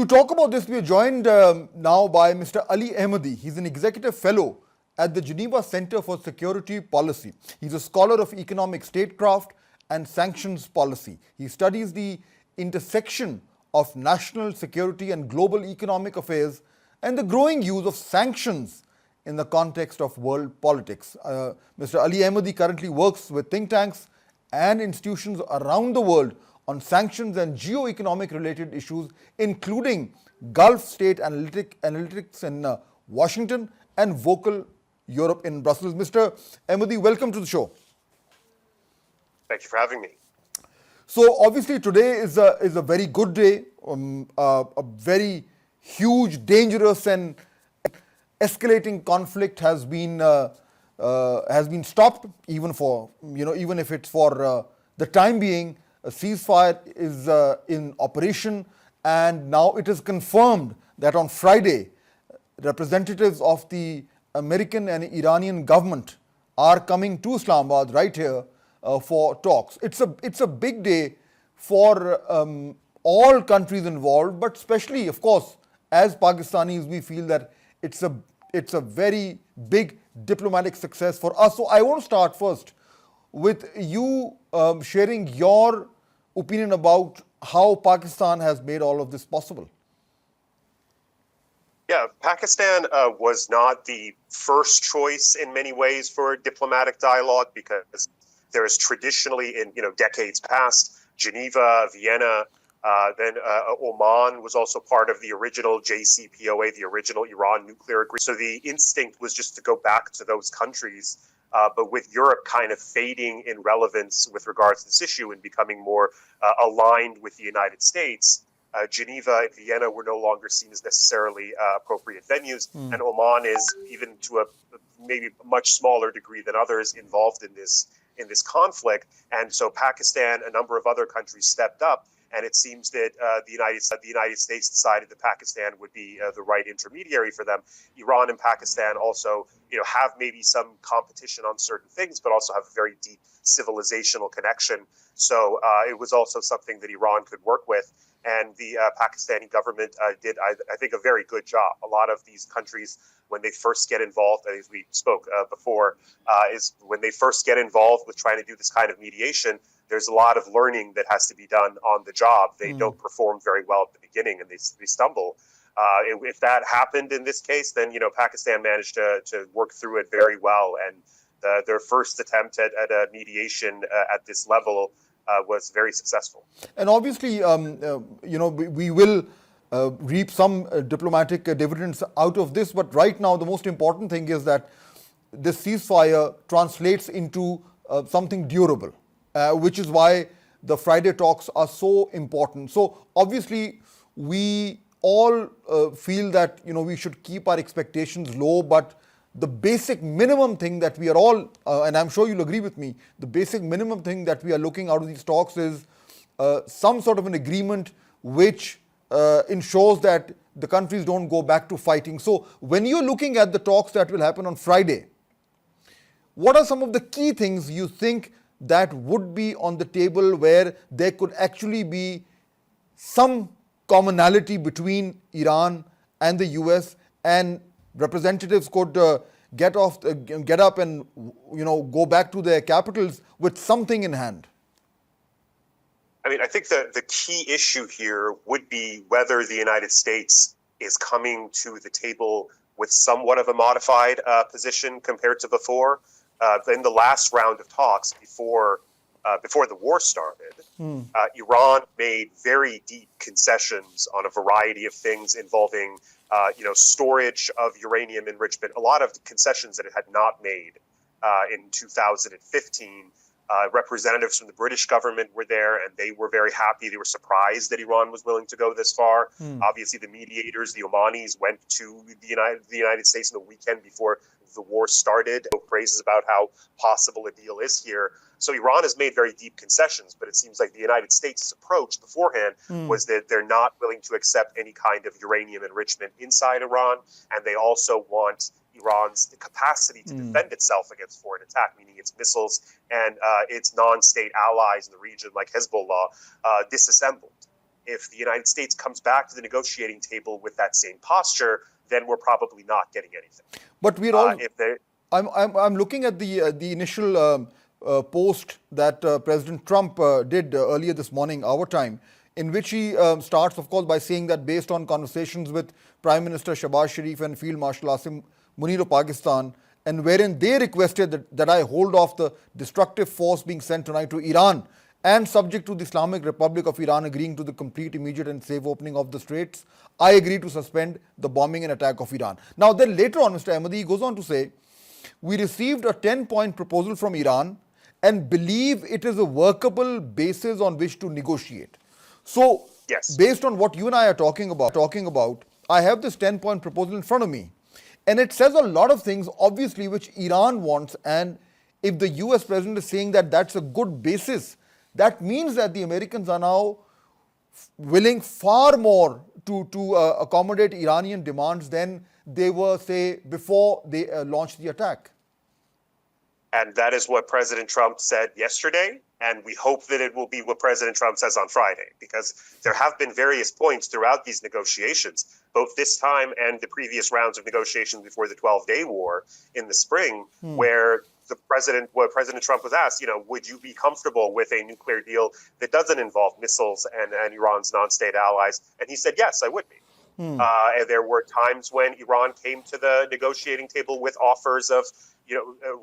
To talk about this, we are joined now by Mr. Ali Ahmadi. He's an executive fellow at the Geneva Center for Security Policy. He's a scholar of economic statecraft and sanctions policy. He studies the intersection of national security and global economic affairs and the growing use of sanctions in the context of world politics. Mr. Ali Ahmadi currently works with think tanks and institutions around the world on sanctions and geo-economic related issues, including Gulf state analytics in Washington and Vocal Europe in Brussels. Mr. Ahmadi, welcome to the show. Thank you for having me. So obviously today is a very good day, a very huge, dangerous and escalating conflict has been stopped, even if it's for the time being. A ceasefire is in operation, and now it is confirmed that on Friday, representatives of the American and Iranian government are coming to Islamabad right here for talks. It's a big day for all countries involved, but especially, of course, as Pakistanis, we feel that it's a very big diplomatic success for us. So I want to start first with you sharing your opinion about how Pakistan has made all of this possible. Yeah, Pakistan was not the first choice in many ways for diplomatic dialogue, because there is traditionally in decades past, Geneva, Vienna, then Oman was also part of the original JCPOA, the original Iran nuclear agreement. So the instinct was just to go back to those countries. But with Europe kind of fading in relevance with regards to this issue and becoming more aligned with the United States, Geneva and Vienna were no longer seen as necessarily appropriate venues. And Oman is, even to a maybe much smaller degree than others, involved in this conflict. And so Pakistan, a number of other countries stepped up. And it seems that the United States decided that Pakistan would be the right intermediary for them. Iran and Pakistan also, have maybe some competition on certain things, but also have a very deep civilizational connection. So it was also something that Iran could work with. And the Pakistani government did, I think, a very good job. A lot of these countries, when they first get involved, as we spoke before, is when they first get involved with trying to do this kind of mediation, there's a lot of learning that has to be done on the job. They don't perform very well at the beginning, and they stumble. If that happened in this case, then Pakistan managed to work through it very well. And their first attempt at a mediation at this level was very successful. And obviously, we will reap some diplomatic dividends out of this. But right now, the most important thing is that this ceasefire translates into something durable. Which is why the Friday talks are so important. So obviously, we all feel that we should keep our expectations low, but the basic minimum thing that we are all, and I'm sure you'll agree with me, the basic minimum thing that we are looking out of these talks is some sort of an agreement which ensures that the countries don't go back to fighting. So when you're looking at the talks that will happen on Friday, what are some of the key things you think that would be on the table where there could actually be some commonality between Iran and the US, and representatives could get up and go back to their capitals with something in hand? I mean, I think the key issue here would be whether the United States is coming to the table with somewhat of a modified position compared to before. In the last round of talks before the war started, Iran made very deep concessions on a variety of things involving, storage of uranium enrichment. A lot of concessions that it had not made in 2015. Representatives from the British government were there, and they were very happy. They were surprised that Iran was willing to go this far. Obviously, the mediators, the Omanis, went to the United States on the weekend before the war started. Praises about how possible a deal is here. So Iran has made very deep concessions, but it seems like the United States' approach beforehand was that they're not willing to accept any kind of uranium enrichment inside Iran, and they also want Iran's capacity to defend itself against foreign attack, meaning its missiles and its non-state allies in the region like Hezbollah, disassembled. If the United States comes back to the negotiating table with that same posture, then we're probably not getting anything. But we're all. I'm looking at the initial post that President Trump did earlier this morning, our time, in which he starts, of course, by saying that based on conversations with Prime Minister Shahbaz Sharif and Field Marshal Asim Munir of Pakistan, and wherein they requested that I hold off the destructive force being sent tonight to Iran, and subject to the Islamic Republic of Iran agreeing to the complete, immediate and safe opening of the straits, I agree to suspend the bombing and attack of Iran. Now then later on, Mr. Ahmadi goes on to say, we received a 10-point proposal from Iran and believe it is a workable basis on which to negotiate. So, yes, based on what you and I are talking about, I have this 10-point proposal in front of me. And it says a lot of things, obviously, which Iran wants. And if the US president is saying that that's a good basis, that means that the Americans are now willing far more to accommodate Iranian demands than they were, say, before they launched the attack. And that is what President Trump said yesterday. And we hope that it will be what President Trump says on Friday, because there have been various points throughout these negotiations, both this time and the previous rounds of negotiations before the 12-day war in the spring, where President Trump was asked, would you be comfortable with a nuclear deal that doesn't involve missiles and Iran's non-state allies? And he said, yes, I would be. And there were times when Iran came to the negotiating table with offers of,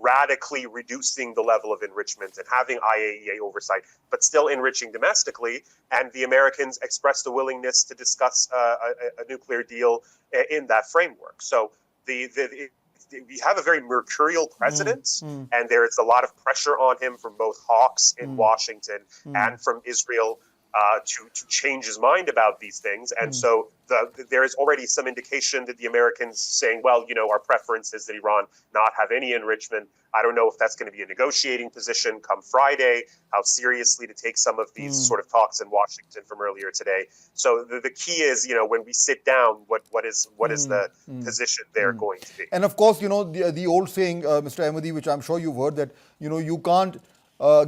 radically reducing the level of enrichment and having IAEA oversight, but still enriching domestically. And the Americans expressed a willingness to discuss a nuclear deal in that framework. So we have a very mercurial president, and there is a lot of pressure on him from both hawks in Washington and from Israel to change his mind about these things. And so there is already some indication that the Americans saying, well, our preference is that Iran not have any enrichment. I don't know if that's going to be a negotiating position come Friday, how seriously to take some of these sort of talks in Washington from earlier today. So the key is, when we sit down, what is the position they're going to be. And of course, the old saying, Mr. Ahmadi, which I'm sure you've heard, that, you can't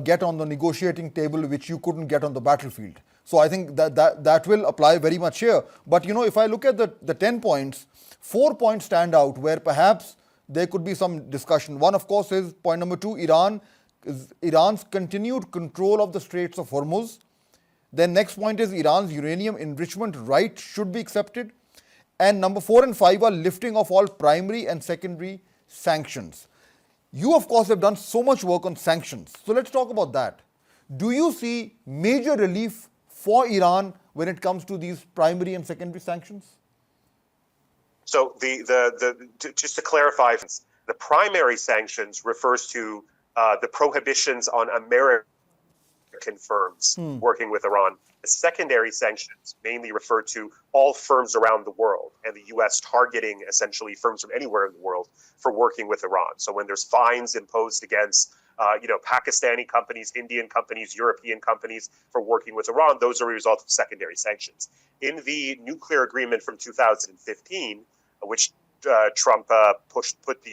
get on the negotiating table which you couldn't get on the battlefield. So I think that will apply very much here. But if I look at the 10 points, 4 points stand out where perhaps there could be some discussion. One, of course, is point number 2, Iran's continued control of the Straits of Hormuz. Then next point is Iran's uranium enrichment right should be accepted. And number 4 and 5 are lifting of all primary and secondary sanctions. You, of course, have done so much work on sanctions. So let's talk about that. Do you see major relief for Iran when it comes to these primary and secondary sanctions? So just to clarify, the primary sanctions refers to the prohibitions on American firms working with Iran. The secondary sanctions mainly refer to all firms around the world, and the U.S. targeting essentially firms from anywhere in the world for working with Iran. So when there's fines imposed against Pakistani companies, Indian companies, European companies for working with Iran, those are a result of secondary sanctions. In the nuclear agreement from 2015, which Trump put the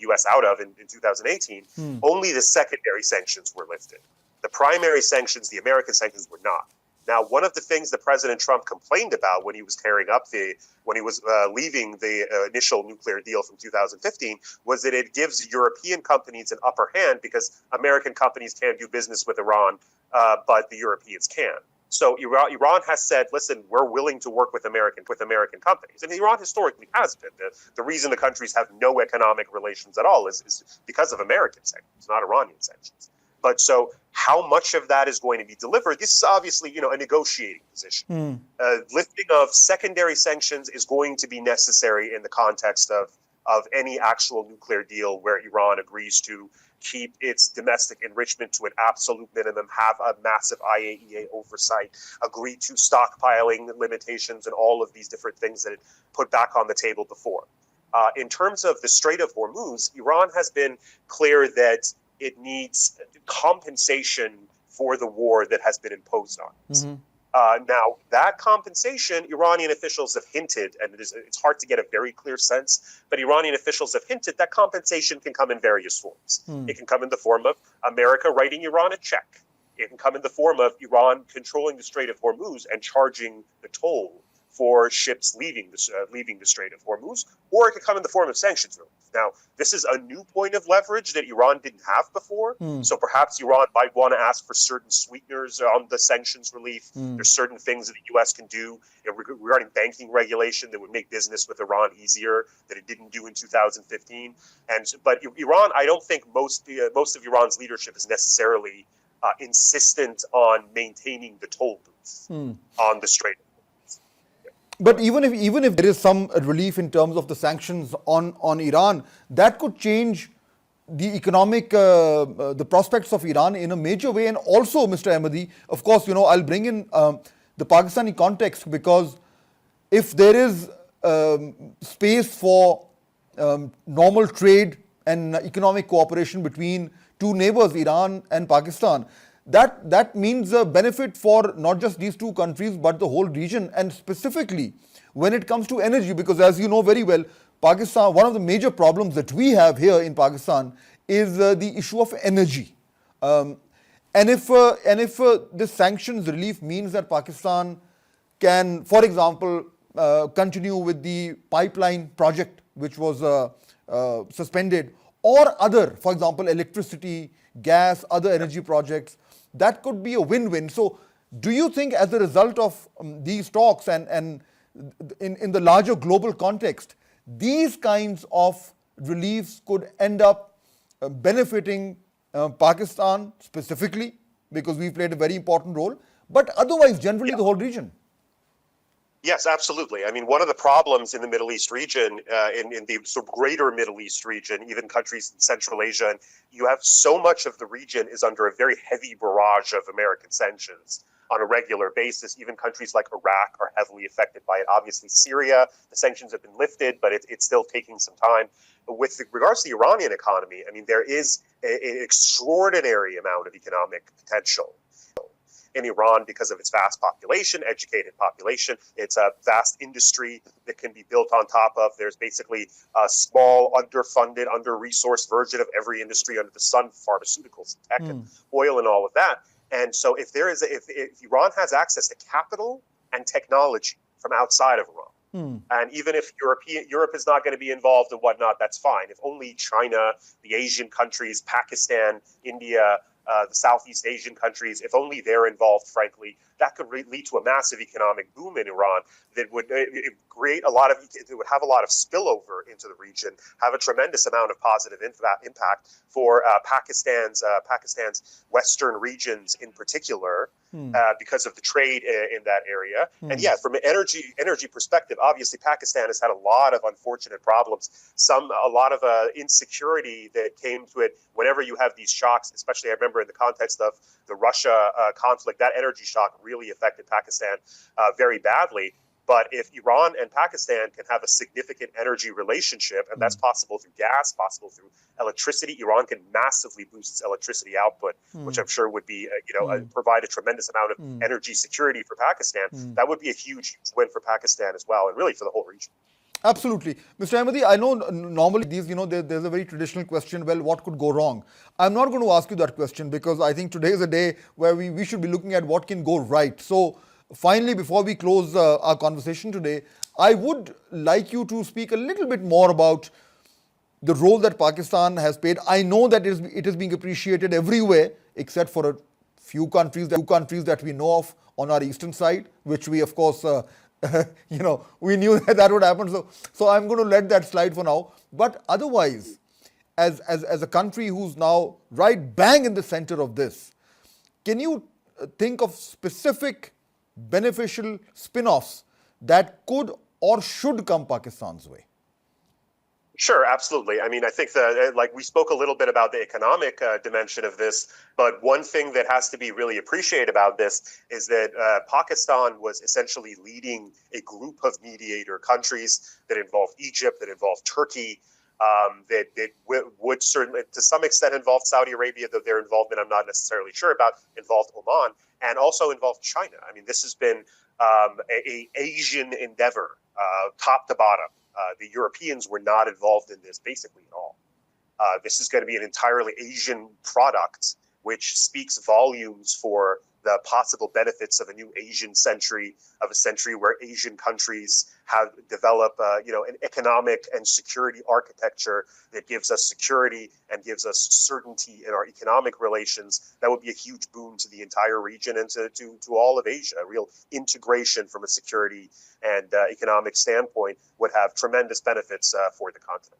U.S. out of in 2018, only the secondary sanctions were lifted. The primary sanctions, the American sanctions, were not. Now, one of the things that President Trump complained about when he was leaving the initial nuclear deal from 2015 was that it gives European companies an upper hand because American companies can't do business with Iran, but the Europeans can. So Iran has said, listen, we're willing to work with American companies. And Iran historically has been. The reason the countries have no economic relations at all is because of American sanctions, not Iranian sanctions. But so how much of that is going to be delivered? This is obviously, a negotiating position. Lifting of secondary sanctions is going to be necessary in the context of any actual nuclear deal where Iran agrees to keep its domestic enrichment to an absolute minimum, have a massive IAEA oversight, agree to stockpiling limitations and all of these different things that it put back on the table before. In terms of the Strait of Hormuz, Iran has been clear that it needs compensation for the war that has been imposed on it. Now, that compensation, Iranian officials have hinted, and it's hard to get a very clear sense, but Iranian officials have hinted that compensation can come in various forms. It can come in the form of America writing Iran a check. It can come in the form of Iran controlling the Strait of Hormuz and charging the toll for ships leaving the Strait of Hormuz, or it could come in the form of sanctions relief. Now, this is a new point of leverage that Iran didn't have before, so perhaps Iran might want to ask for certain sweeteners on the sanctions relief. There's certain things that the U.S. can do regarding banking regulation that would make business with Iran easier that it didn't do in 2015. But Iran, I don't think most of Iran's leadership is necessarily insistent on maintaining the toll booth on the Strait. But even if there is some relief in terms of the sanctions on Iran, that could change the economic the prospects of Iran in a major way. And also, Mr. Ahmadi, of course, I'll bring in the Pakistani context, because if there is space for normal trade and economic cooperation between two neighbors, Iran and Pakistan, that means a benefit for not just these two countries but the whole region, and specifically when it comes to energy, because as you know very well, Pakistan, one of the major problems that we have here in Pakistan is the issue of energy. And if this sanctions relief means that Pakistan can, for example, continue with the pipeline project which was suspended, or other, for example, electricity, gas, other energy projects, that could be a win-win. So do you think as a result of these talks and in the larger global context, these kinds of reliefs could end up benefiting Pakistan specifically, because we played a very important role, but otherwise generally the whole region? Yes, absolutely. I mean, one of the problems in the Middle East region, in the sort of greater Middle East region, even countries in Central Asia, and you have so much of the region is under a very heavy barrage of American sanctions on a regular basis. Even countries like Iraq are heavily affected by it. Obviously, Syria, the sanctions have been lifted, but it's still taking some time. With regards to the Iranian economy, I mean, there is an extraordinary amount of economic potential in Iran because of its vast population, educated population. It's a vast industry that can be built on top of. There's basically a small, underfunded, under-resourced version of every industry under the sun, pharmaceuticals, tech, and oil, and all of that. And so if Iran has access to capital and technology from outside of Iran, and even if Europe is not going to be involved and whatnot, that's fine. If only China, the Asian countries, Pakistan, India, the Southeast Asian countries, if only they're involved, frankly, that could lead to a massive economic boom in Iran that would create it would have a lot of spillover into the region, have a tremendous amount of positive impact for Pakistan's western regions in particular, because of the trade in that area. And yeah, from an energy perspective, obviously Pakistan has had a lot of unfortunate problems, a lot of insecurity that came to it whenever you have these shocks, especially I remember in the context of the Russia conflict. That energy shock really affected Pakistan very badly. But if Iran and Pakistan can have a significant energy relationship, and that's possible through gas, possible through electricity, Iran can massively boost its electricity output, which I'm sure would be, provide a tremendous amount of energy security for Pakistan. That would be a huge win for Pakistan as well, and really for the whole region. Absolutely. Mr. Ahmadi, I know normally these, there's a very traditional question, well, what could go wrong? I'm not going to ask you that question, because I think today is a day where we should be looking at what can go right. So finally, before we close our conversation today, I would like you to speak a little bit more about the role that Pakistan has played. I know that it is being appreciated everywhere, except for a few countries that we know of on our eastern side, which we, of course, we knew that would happen. So I'm going to let that slide for now. But otherwise, as a country who's now right bang in the center of this, can you think of specific beneficial spin-offs that could or should come Pakistan's way? Sure, absolutely. I mean, I think that, we spoke a little bit about the economic dimension of this, but one thing that has to be really appreciated about this is that Pakistan was essentially leading a group of mediator countries that involved Egypt, that involved Turkey, that would certainly, to some extent, involve Saudi Arabia, though their involvement I'm not necessarily sure about, involved Oman, and also involved China. I mean, this has been an Asian endeavor, top to bottom. The Europeans were not involved in this basically at all. This is going to be an entirely Asian product which speaks volumes for the possible benefits of a new Asian century, of a century where Asian countries have developed, an economic and security architecture that gives us security and gives us certainty in our economic relations. That would be a huge boon to the entire region and to all of Asia. A real integration from a security and economic standpoint would have tremendous benefits for the continent.